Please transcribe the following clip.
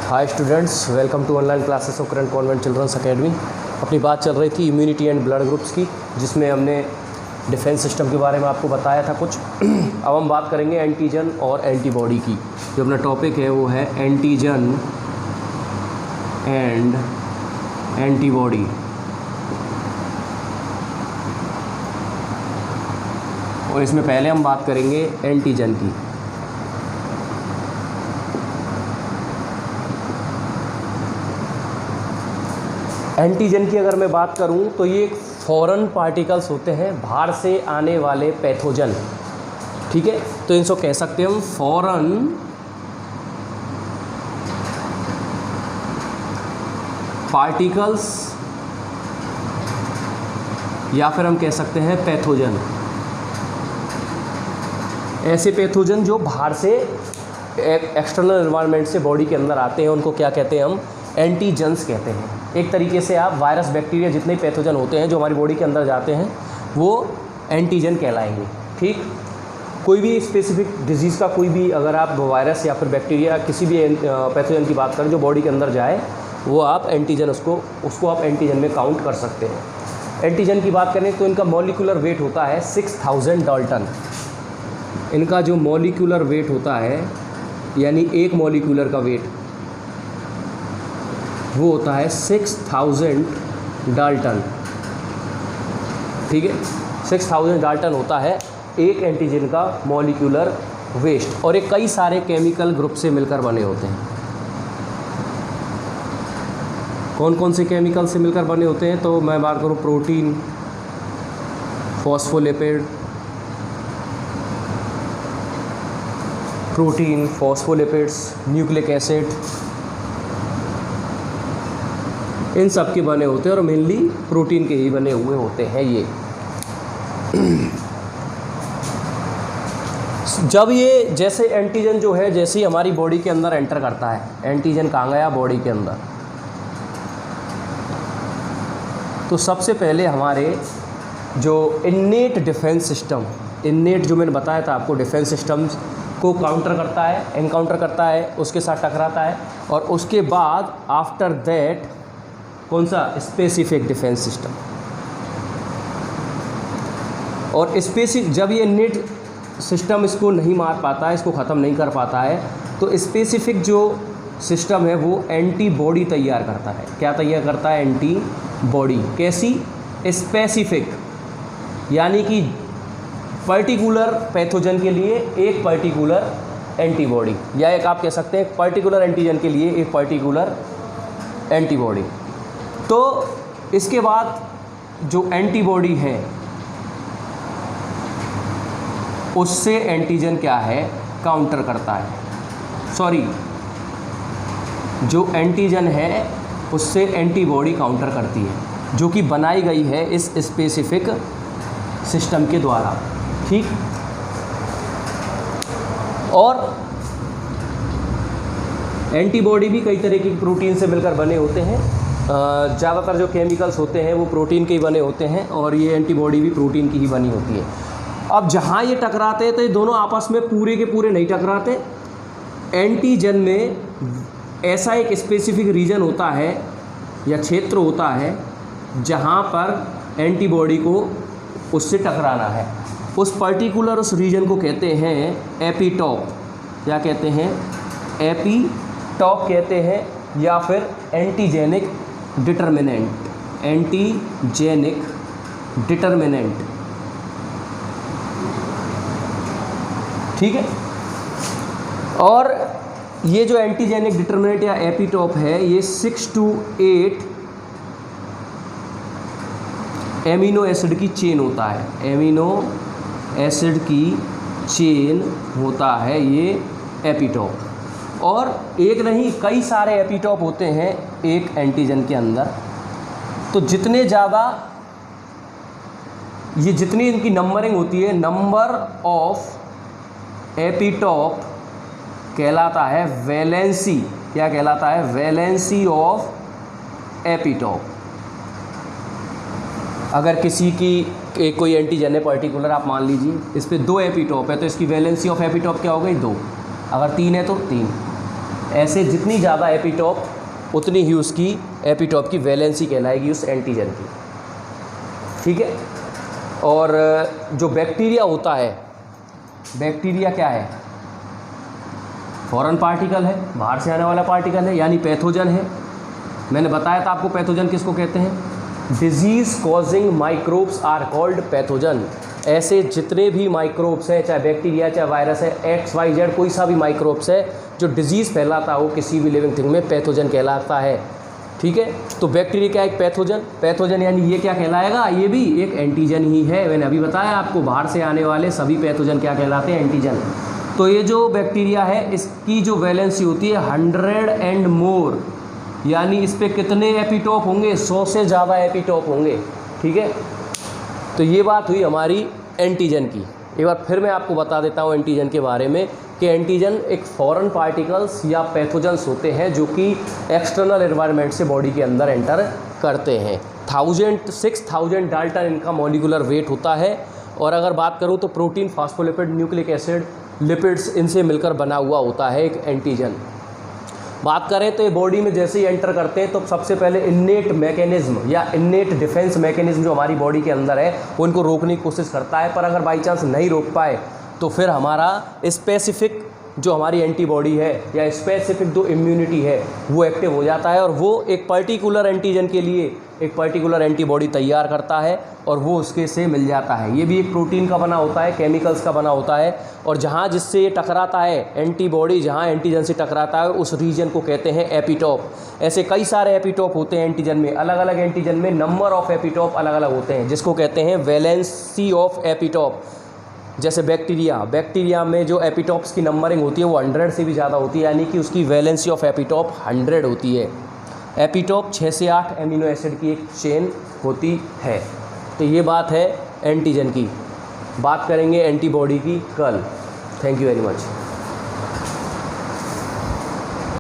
Hi students, welcome to online classes of current convent children's academy. अपनी बात चल रही थी इम्यूनिटी एंड ब्लड ग्रुप्स की, जिसमें हमने डिफेंस सिस्टम के बारे में आपको बताया था कुछ। अब हम बात करेंगे एंटीजन और एंटीबॉडी की। जो अपना टॉपिक है वो है एंटीजन एंड एंटीबॉडी। और इसमें पहले हम बात करेंगे एंटीजन की। एंटीजन की अगर मैं बात करूं तो ये फॉरेन पार्टिकल्स होते हैं, बाहर से आने वाले पैथोजन। ठीक है, तो इनको कह सकते हैं हम फॉरेन पार्टिकल्स, या फिर हम कह सकते हैं पैथोजन। ऐसे पैथोजन जो बाहर से एक्सटर्नल एनवायरनमेंट से बॉडी के अंदर आते हैं, उनको क्या कहते हैं हम? एंटीजन्स कहते हैं। एक तरीके से आप वायरस, बैक्टीरिया, जितने पैथोजन होते हैं जो हमारी बॉडी के अंदर जाते हैं, वो एंटीजन कहलाएंगे। ठीक, कोई भी स्पेसिफिक डिजीज़ का कोई भी अगर आप वायरस या फिर बैक्टीरिया किसी भी पैथोजन की बात करें जो बॉडी के अंदर जाए, वो आप एंटीजन उसको आप एंटीजन में काउंट कर सकते हैं। एंटीजन की बात करें तो इनका मॉलिक्यूलर वेट होता है 6000 डाल्टन। इनका जो मॉलिक्यूलर वेट होता है, यानी एक मॉलिक्यूलर का वेट, वो होता है 6000 डाल्टन। ठीक है, 6000 डाल्टन होता है एक एंटीजन का मॉलिक्यूलर वेट। और ये कई सारे केमिकल ग्रुप से मिलकर बने होते हैं। कौन कौन से केमिकल से मिलकर बने होते हैं? तो मैं बात करूँ प्रोटीन, फॉस्फोलिपिड्स, न्यूक्लिक एसिड, इन सब के बने होते हैं और मेनली प्रोटीन के ही बने हुए होते हैं ये। जब ये जैसे एंटीजन जो है, जैसे ही हमारी बॉडी के अंदर एंटर करता है, एंटीजन कहाँ गया? बॉडी के अंदर। तो सबसे पहले हमारे जो इन्नेट डिफेंस सिस्टम, इन्नेट जो मैंने बताया था आपको, डिफेंस सिस्टम को काउंटर करता है, एनकाउंटर करता है, उसके साथ टकराता है, और उसके बाद आफ्टर दैट कौन सा? Specific defence system. और स्पेसिफिक, जब ये नेट सिस्टम इसको नहीं मार पाता है, इसको ख़त्म नहीं कर पाता है, तो स्पेसिफिक जो सिस्टम है वो एंटीबॉडी तैयार करता है। क्या तैयार करता है? एंटीबॉडी। कैसी? स्पेसिफिक, यानी कि पर्टिकुलर पैथोजन के लिए एक पर्टिकुलर एंटीबॉडी, या एक आप कह सकते हैं पर्टिकुलर एंटीजन के लिए एक पर्टिकुलर एंटीबॉडी। तो इसके बाद जो एंटीबॉडी है उससे एंटीजन क्या है? काउंटर करता है। सॉरी, जो एंटीजन है उससे एंटीबॉडी काउंटर करती है, जो कि बनाई गई है इस स्पेसिफिक सिस्टम के द्वारा। ठीक, और एंटीबॉडी भी कई तरह की प्रोटीन से मिलकर बने होते हैं। ज़्यादातर जो केमिकल्स होते हैं वो प्रोटीन के ही बने होते हैं, और ये एंटीबॉडी भी प्रोटीन की ही बनी होती है। अब जहाँ ये टकराते हैं तो ये दोनों आपस में पूरे के पूरे नहीं टकराते। एंटीजन में ऐसा एक स्पेसिफिक रीजन होता है या क्षेत्र होता है जहाँ पर एंटीबॉडी को उससे टकराना है। उस पर्टिकुलर उस रीजन को कहते हैं एपिटॉप। क्या कहते हैं? एपिटॉप कहते हैं, या फिर एंटीजेनिक डिटर्मिनेंट। Antigenic determinant. ठीक है, और ये जो एंटीजेनिक डिटर्मिनेंट या एपिटॉप है, ये 6 to 8 एमिनो एसिड की चेन होता है। एमिनो एसिड की चेन होता है ये एपिटॉप। और एक नहीं, कई सारे एपिटॉप होते हैं एक एंटीजन के अंदर। तो जितने ज़्यादा ये, जितनी इनकी नंबरिंग होती है, नंबर ऑफ एपिटॉप कहलाता है वैलेंसी। क्या कहलाता है? Valency of epitope. अगर किसी की कोई एंटीजन है पर्टिकुलर, आप मान लीजिए इस पे 2 एपिटॉप है, तो इसकी वैलेंसी ऑफ एपिटॉप क्या हो गई? 2। अगर 3 है तो 3। ऐसे जितनी ज़्यादा एपिटॉप उतनी ही उसकी एपिटॉप की वैलेंसी कहलाएगी उस एंटीजन की, ठीक है। और जो बैक्टीरिया होता है, बैक्टीरिया क्या है, फॉरेन पार्टिकल है, बाहर से आने वाला पार्टिकल है, यानी पैथोजन है। मैंने बताया था आपको पैथोजन किसको कहते हैं, disease causing microbes are called pathogen. ऐसे जितने भी माइक्रोब्स हैं, चाहे बैक्टीरिया चाहे वायरस है, XYZ कोई सा भी माइक्रोब्स है जो डिजीज़ फैलाता हो किसी भी लिविंग थिंग में, पैथोजन कहलाता है, ठीक है। तो बैक्टीरिया क्या एक पैथोजन, पैथोजन यानी ये क्या कहलाएगा, ये भी एक एंटीजन ही है। मैंने अभी बताया आपको बाहर से आने वाले सभी पैथोजन क्या कहलाते हैं, एंटीजन। तो ये जो बैक्टीरिया है इसकी जो वैलेंसी होती है 100 एंड मोर, यानी इस पे कितने एपिटॉप होंगे, 100 से ज़्यादा एपिटॉप होंगे, ठीक है। तो ये बात हुई हमारी एंटीजन की। एक बार फिर मैं आपको बता देता हूँ एंटीजन के बारे में कि एंटीजन एक फॉरेन पार्टिकल्स या पैथोजन्स होते हैं जो कि एक्सटर्नल एनवायरनमेंट से बॉडी के अंदर एंटर करते हैं। 6000 डाल्टन इनका मॉलिक्यूलर वेट होता है। और अगर बात करूँ तो protein, phospholipid, nucleic acid, lipids, इनसे मिलकर बना हुआ होता है एक एंटीजन। बात करें तो ये बॉडी में जैसे ही एंटर करते हैं तो सबसे पहले इन्नेट मैकेनिज्म या इन्नेट डिफेंस मैकेनिज्म जो हमारी बॉडी के अंदर है वो इनको रोकने की कोशिश करता है। पर अगर बाई चांस नहीं रोक पाए तो फिर हमारा स्पेसिफिक जो हमारी एंटीबॉडी है या स्पेसिफिक जो इम्यूनिटी है वो एक्टिव हो जाता है और वो एक पर्टिकुलर एंटीजन के लिए एक पर्टिकुलर एंटीबॉडी तैयार करता है और वो उसके से मिल जाता है। ये भी एक प्रोटीन का बना होता है, केमिकल्स का बना होता है। और जहाँ जिससे ये टकराता है एंटीबॉडी, जहाँ एंटीजन से टकराता है उस रीजन को कहते हैं एपिटॉप। ऐसे कई सारे एपिटॉप होते हैं एंटीजन में, अलग अलग एंटीजन में नंबर ऑफ एपिटॉप अलग अलग होते हैं जिसको कहते हैं वैलेंसी ऑफ एपिटॉप। जैसे बैक्टीरिया में जो एपिटॉप्स की नंबरिंग होती है वो 100 से भी ज़्यादा होती है, यानी कि उसकी वैलेंसी ऑफ एपिटॉप 100 होती है। एपिटॉप 6 से 8 एमिनो एसिड की एक चेन होती है। तो ये बात है एंटीजन की। बात करेंगे एंटीबॉडी की कल। Thank you very much.